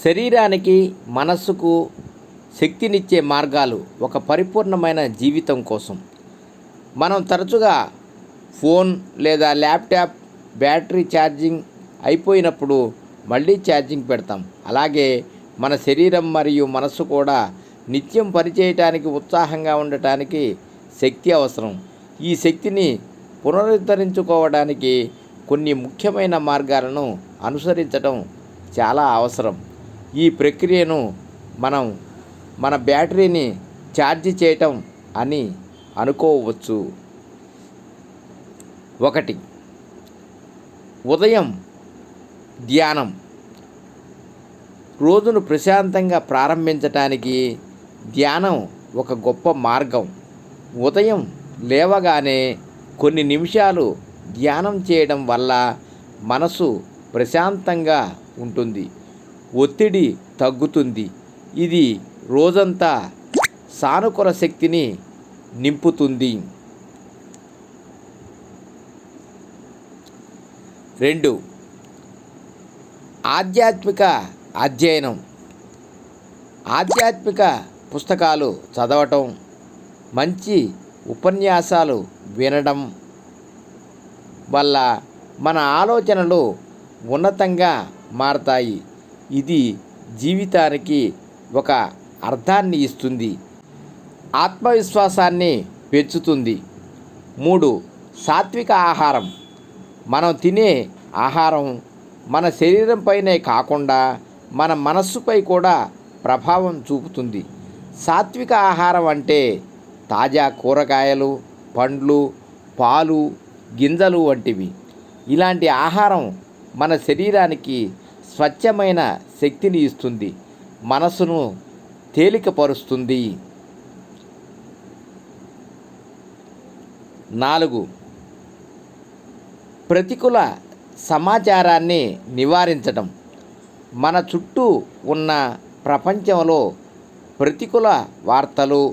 శరీరానికి మనస్సుకు శక్తినిచ్చే మార్గాలు ఒక పరిపూర్ణమైన జీవితం కోసం. మనం తరచుగా ఫోన్ లేదా ల్యాప్టాప్ బ్యాటరీ ఛార్జింగ్ అయిపోయినప్పుడు మళ్ళీ ఛార్జింగ్ పెడతాం. అలాగే మన శరీరం మరియు మనస్సు కూడా నిత్యం పనిచేయటానికి, ఉత్సాహంగా ఉండటానికి శక్తి అవసరం. ఈ శక్తిని పునరుద్ధరించుకోవడానికి కొన్ని ముఖ్యమైన మార్గాలను అనుసరించడం చాలా అవసరం. ఈ ప్రక్రియను మనం మన బ్యాటరీని ఛార్జ్ చేయటం అని అనుకోవచ్చు. 1. ఉదయం ధ్యానం. రోజును ప్రశాంతంగా ప్రారంభించటానికి ధ్యానం ఒక గొప్ప మార్గం. ఉదయం లేవగానే కొన్ని నిమిషాలు ధ్యానం చేయడం వల్ల మనసు ప్రశాంతంగా ఉంటుంది, ఒత్తిడి తగ్గుతుంది. ఇది రోజంతా సానుకూల శక్తిని నింపుతుంది. 2. ఆధ్యాత్మిక అధ్యయనం. ఆధ్యాత్మిక పుస్తకాలు చదవటం, మంచి ఉపన్యాసాలు వినడం వల్ల మన ఆలోచనలు ఉన్నతంగా మారతాయి. ఇది జీవితానికి ఒక అర్థాన్ని ఇస్తుంది, ఆత్మవిశ్వాసాన్ని పెంచుతుంది. 3. సాత్విక ఆహారం. మనం తినే ఆహారం మన శరీరంపైనే కాకుండా మన మనస్సుపై కూడా ప్రభావం చూపుతుంది. సాత్విక ఆహారం అంటే తాజా కూరగాయలు, పండ్లు, పాలు, గింజలు వంటివి. ఇలాంటి ఆహారం మన శరీరానికి స్వచ్ఛమైన శక్తిని ఇస్తుంది, మనసును తేలికపరుస్తుంది. 4. ప్రతికూల సమాచారాన్ని నివారించడం. మన చుట్టూ ఉన్న ప్రపంచంలో ప్రతికూల వార్తలు,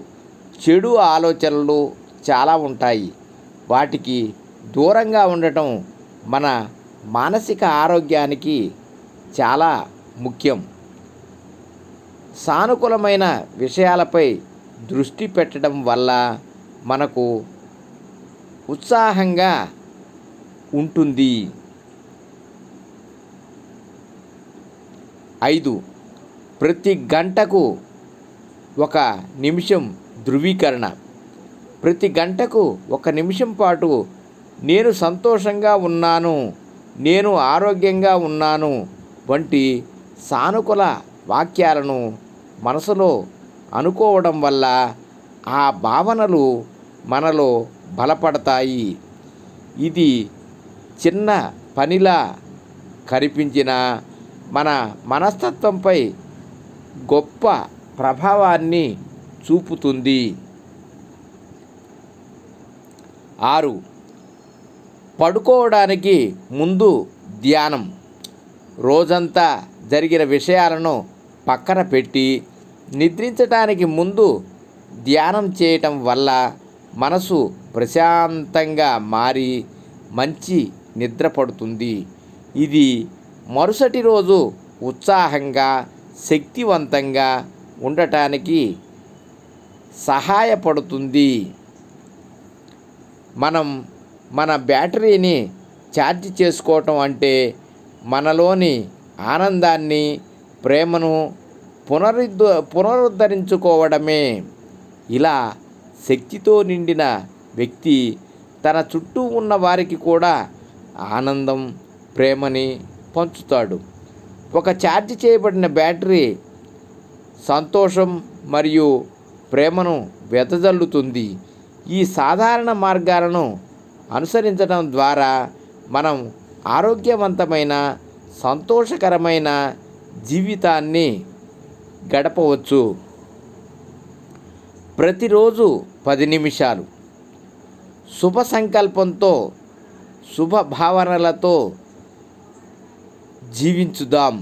చెడు ఆలోచనలు చాలా ఉంటాయి. వాటికి దూరంగా ఉండటం మన మానసిక ఆరోగ్యానికి చాలా ముఖ్యం. సానుకూలమైన విషయాలపై దృష్టి పెట్టడం వల్ల మనకు ఉత్సాహంగా ఉంటుంది. 5. ప్రతి గంటకు 1 నిమిషం ధృవీకరణ. ప్రతి గంటకు 1 నిమిషం పాటు నేను సంతోషంగా ఉన్నాను, నేను ఆరోగ్యంగా ఉన్నాను వంటి సానుకూల వాక్యాలను మనసులో అనుకోవడం వల్ల ఆ భావనలు మనలో బలపడతాయి. ఇది చిన్న పనిలా కనిపించిన మన మనస్తత్వంపై గొప్ప ప్రభావాన్ని చూపుతుంది. 6. పడుకోవడానికి ముందు ధ్యానం. రోజంతా జరిగిన విషయాలను పక్కన పెట్టి నిద్రించడానికి ముందు ధ్యానం చేయటం వల్ల మనసు ప్రశాంతంగా మారి మంచి నిద్ర పడుతుంది. ఇది మరుసటి రోజు ఉత్సాహంగా, శక్తివంతంగా ఉండటానికి సహాయపడుతుంది. మనం మన బ్యాటరీని ఛార్జ్ చేసుకోవటం అంటే మనలోని ఆనందాన్ని, ప్రేమను పునరుద్ధరించుకోవడమే. ఇలా శక్తితో నిండిన వ్యక్తి తన చుట్టూ ఉన్న వారికి కూడా ఆనందం, ప్రేమని పంచుతాడు. ఒక ఛార్జ్ చేయబడిన బ్యాటరీ సంతోషం మరియు ప్రేమను వెదజల్లుతుంది. ఈ సాధారణ మార్గాలను అనుసరించడం ద్వారా మనం ఆరోగ్యవంతమైన, సంతోషకరమైన జీవితాన్ని గడపవచ్చు. ప్రతిరోజు 10 నిమిషాలు శుభ సంకల్పంతో, శుభ భావనలతో జీవించుదాం.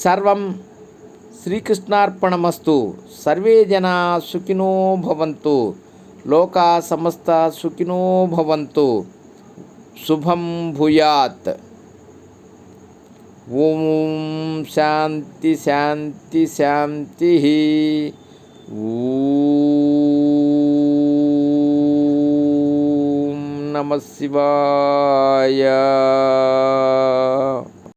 సర్వం శ్రీకృష్ణార్పణమస్తు. సర్వే జనా సుఖినో భవంతు. లోకా సమస్త సుఖినో భవంతు. శుభం భూయాత్. ఓం శాంతి శాంతి శాంతి. ఓం నమః శివాయ.